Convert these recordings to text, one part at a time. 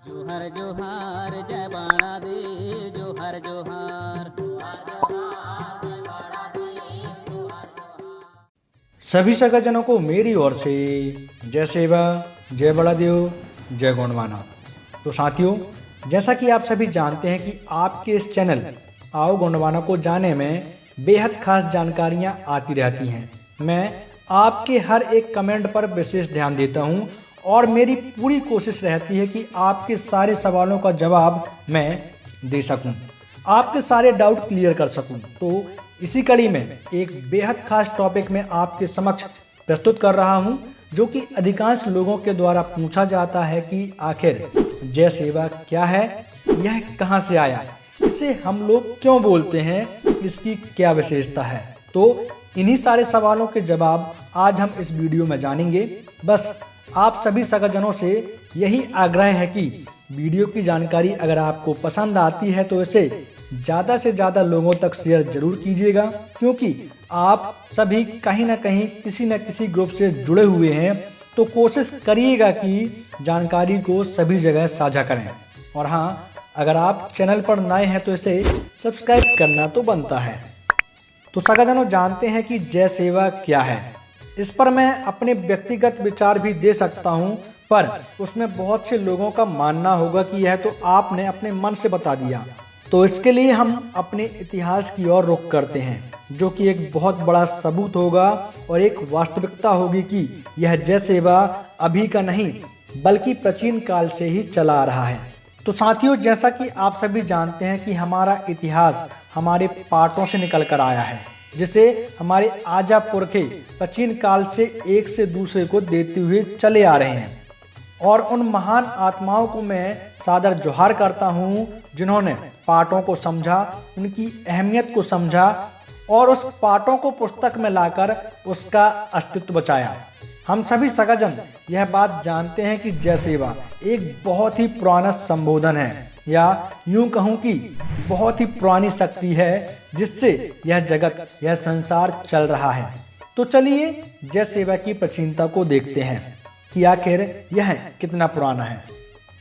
जोहर जोहार जय बाणा दे, जोहर जोहार। सभी सगाजनों को मेरी ओर से जय सेवा, जय बड़ादेव, जय गोंडवाना। तो साथियों, जैसा कि आप सभी जानते हैं कि आपके इस चैनल आओ गोंडवाना को जाने में बेहद खास जानकारियां आती रहती हैं। मैं आपके हर एक कमेंट पर विशेष ध्यान देता हूं और मेरी पूरी कोशिश रहती है कि आपके सारे सवालों का जवाब मैं दे सकूं, आपके सारे डाउट क्लियर कर सकूं। तो इसी कड़ी में एक बेहद खास टॉपिक में आपके समक्ष प्रस्तुत कर रहा हूं, जो कि अधिकांश लोगों के द्वारा पूछा जाता है कि आखिर जय सेवा क्या है, यह कहां से आया, इसे हम लोग क्यों बोलते हैं, इसकी क्या विशेषता है। तो इन्हीं सारे सवालों के जवाब आज हम इस वीडियो में जानेंगे। बस आप सभी सगाजनों से यही आग्रह है कि वीडियो की जानकारी अगर आपको पसंद आती है तो इसे ज़्यादा से ज़्यादा लोगों तक शेयर जरूर कीजिएगा, क्योंकि आप सभी कहीं ना कहीं किसी न किसी ग्रुप से जुड़े हुए हैं। तो कोशिश करिएगा कि जानकारी को सभी जगह साझा करें। और हाँ, अगर आप चैनल पर नए हैं तो इसे सब्सक्राइब करना तो बनता है। तो सगाजनों, जानते हैं कि जय सेवा क्या है। इस पर मैं अपने व्यक्तिगत विचार भी दे सकता हूं, पर उसमें बहुत से लोगों का मानना होगा कि यह तो आपने अपने मन से बता दिया। तो इसके लिए हम अपने इतिहास की ओर रुख करते हैं, जो कि एक बहुत बड़ा सबूत होगा और एक वास्तविकता होगी कि यह जय सेवा अभी का नहीं बल्कि प्राचीन काल से ही चला आ रहा है। तो साथियों, जैसा कि आप सभी जानते हैं कि हमारा इतिहास हमारे पाठों से निकल कर आया है, जिसे हमारे आजा पुरखे प्राचीन काल से एक से दूसरे को देते हुए चले आ रहे हैं। और उन महान आत्माओं को मैं सादर जोहार करता हूं, जिन्होंने पाठों को समझा, उनकी अहमियत को समझा और उस पाठों को पुस्तक में लाकर उसका अस्तित्व बचाया। हम सभी सगाजन यह बात जानते हैं कि जय सेवा एक बहुत ही पुराना संबोधन है, या यूं कहूं कि बहुत ही पुरानी शक्ति है जिससे यह जगत, यह संसार चल रहा है। तो चलिए जय सेवा की प्राचीनता को देखते हैं कि आखिर यह कितना पुराना है।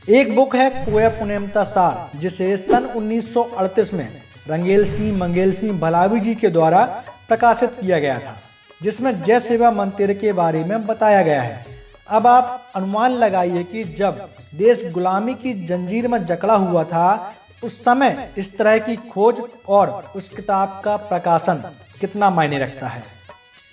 एक बुक है पोया पुनेमता सार, जिसे सन 1938 में रंगेल सिंह मंगेल सिंह भलावी जी के द्वारा प्रकाशित किया गया था, जिसमें जय सेवा मंदिर के बारे में बताया गया है। अब आप अनुमान लगाइए कि जब देश गुलामी की जंजीर में जकड़ा हुआ था, उस समय इस तरह की खोज और उस किताब का प्रकाशन कितना मायने रखता है।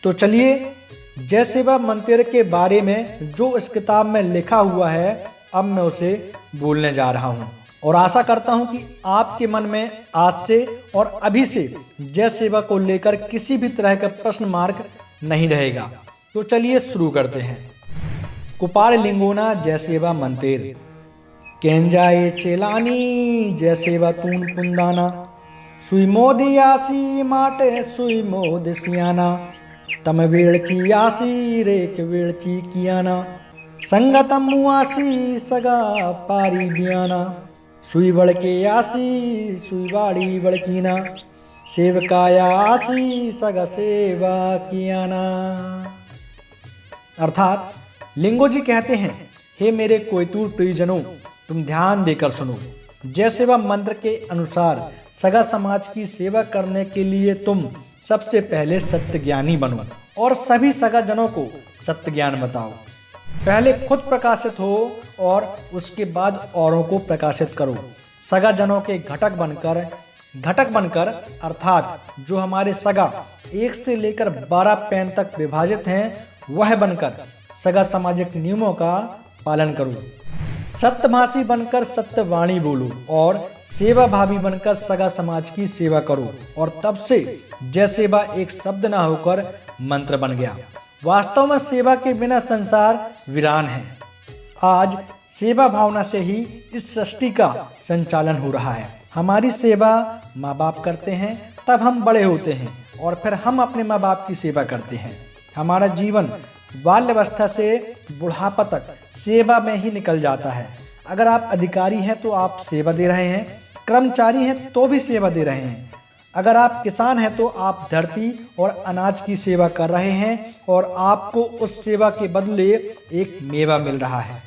तो चलिए जय सेवा मंदिर के बारे में जो इस किताब में लिखा हुआ है, अब मैं उसे बोलने जा रहा हूँ और आशा करता हूँ कि आपके मन में आज से और अभी से जय सेवा को लेकर किसी भी तरह का प्रश्न मार्क नहीं रहेगा। तो चलिए शुरू करते हैं। कुपार लिंगोना जय सेवा मंदिर केंजाए चेलानी जय सेवा तून पुंदाना सुई मोदी आसी माटे सुई मोद सियाना तम वेड़ची आसी रेक वेड़ची कियाना संगतम मुआसी सगा पारी बियाना सुई बड़के आसी सुई बाड़ी बड़कीना सेवकाया आसी सगा सेवा कियाना। अर्थात लिंगो जी कहते हैं, हे मेरे कोयतूर प्रियजनों, तुम ध्यान देकर सुनो। जय सेवा मंत्र के अनुसार सगा समाज की सेवा करने के लिए तुम सबसे पहले सत्य ज्ञानी बनो और सभी सगा जनों को सत्य ज्ञान बताओ। पहले खुद प्रकाशित हो और उसके बाद औरों को प्रकाशित करो। सगा जनों के घटक बनकर अर्थात जो हमारे सगा 1 से लेकर 12 पैन तक विभाजित हैं, वह बनकर सगा सामाजिक नियमों का पालन करो। सत्यभाषी बनकर सत्यवाणी बोलो और सेवा भावी बनकर सगा समाज की सेवा करो। और तब से जय सेवा एक शब्द ना होकर मंत्र बन गया। वास्तव में सेवा के बिना संसार वीरान है। आज सेवा भावना से ही इस सृष्टि का संचालन हो रहा है। हमारी सेवा माँ बाप करते हैं, तब हम बड़े होते हैं और फिर हम अपने माँ बाप की सेवा करते हैं। हमारा जीवन बाल्यावस्था से बुढ़ापा तक सेवा में ही निकल जाता है। अगर आप अधिकारी हैं तो आप सेवा दे रहे हैं, कर्मचारी हैं तो भी सेवा दे रहे हैं, अगर आप किसान हैं तो आप धरती और अनाज की सेवा कर रहे हैं और आपको उस सेवा के बदले एक मेवा मिल रहा है।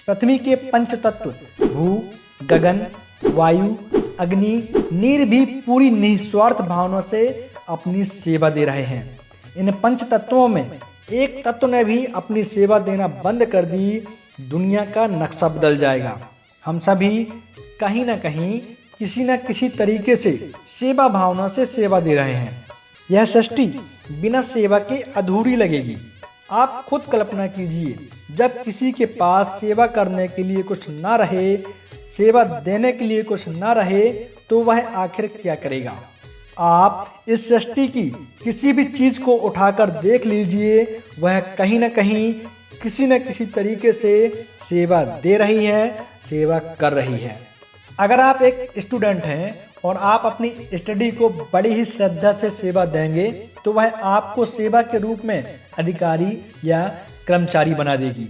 पृथ्वी के पंच तत्व भू, गगन, वायु, अग्नि, नीर भी पूरी निस्वार्थ भावना से अपनी सेवा दे रहे हैं। इन पंच तत्वों में एक तत्व ने भी अपनी सेवा देना बंद कर दी, दुनिया का नक्शा बदल जाएगा। हम सभी कहीं ना कहीं किसी न किसी तरीके से सेवा भावना से सेवा दे रहे हैं। यह सृष्टि बिना सेवा के अधूरी लगेगी। आप खुद कल्पना कीजिए, जब किसी के पास सेवा करने के लिए कुछ ना रहे, सेवा देने के लिए कुछ ना रहे, तो वह आखिर क्या करेगा। आप इस सृष्टि की किसी भी चीज को उठाकर देख लीजिए, वह कहीं ना कहीं किसी न किसी तरीके से सेवा दे रही है, सेवा कर रही है। अगर आप एक स्टूडेंट हैं और आप अपनी स्टडी को बड़ी ही श्रद्धा से सेवा देंगे, तो वह आपको सेवा के रूप में अधिकारी या कर्मचारी बना देगी।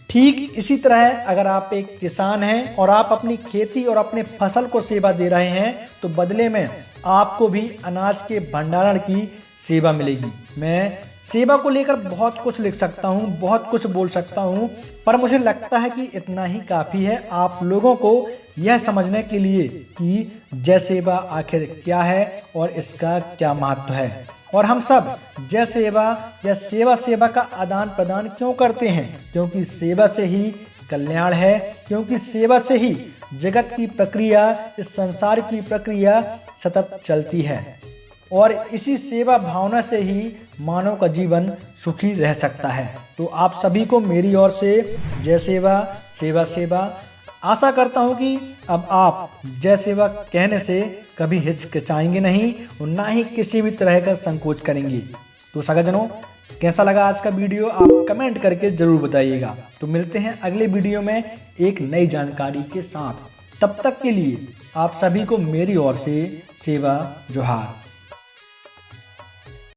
ठीक इसी तरह अगर आप एक किसान हैं और आप अपनी खेती और अपने फसल को सेवा दे रहे हैं, तो बदले में आपको भी अनाज के भंडारण की सेवा मिलेगी। मैं सेवा को लेकर बहुत कुछ लिख सकता हूँ, बहुत कुछ बोल सकता हूँ, पर मुझे लगता है कि इतना ही काफ़ी है आप लोगों को यह समझने के लिए कि जय सेवा आखिर क्या है और इसका क्या महत्व है, और हम सब जय सेवा या सेवा का आदान प्रदान क्यों करते हैं। क्योंकि सेवा से ही कल्याण है, क्योंकि सेवा से ही जगत की प्रक्रिया, इस संसार की प्रक्रिया सतत चलती है, और इसी सेवा भावना से ही मानव का जीवन सुखी रह सकता है। तो आप सभी को मेरी ओर से जय सेवा, सेवा सेवा। आशा करता हूँ कि अब आप जय सेवा कहने से कभी हिचकिचाएंगे नहीं और ना ही किसी भी तरह का संकोच करेंगे। तो सगाजनों, कैसा लगा आज का वीडियो आप कमेंट करके जरूर बताइएगा। तो मिलते हैं अगले वीडियो में एक नई जानकारी के साथ। तब तक के लिए आप सभी को मेरी ओर से सेवा जोहार।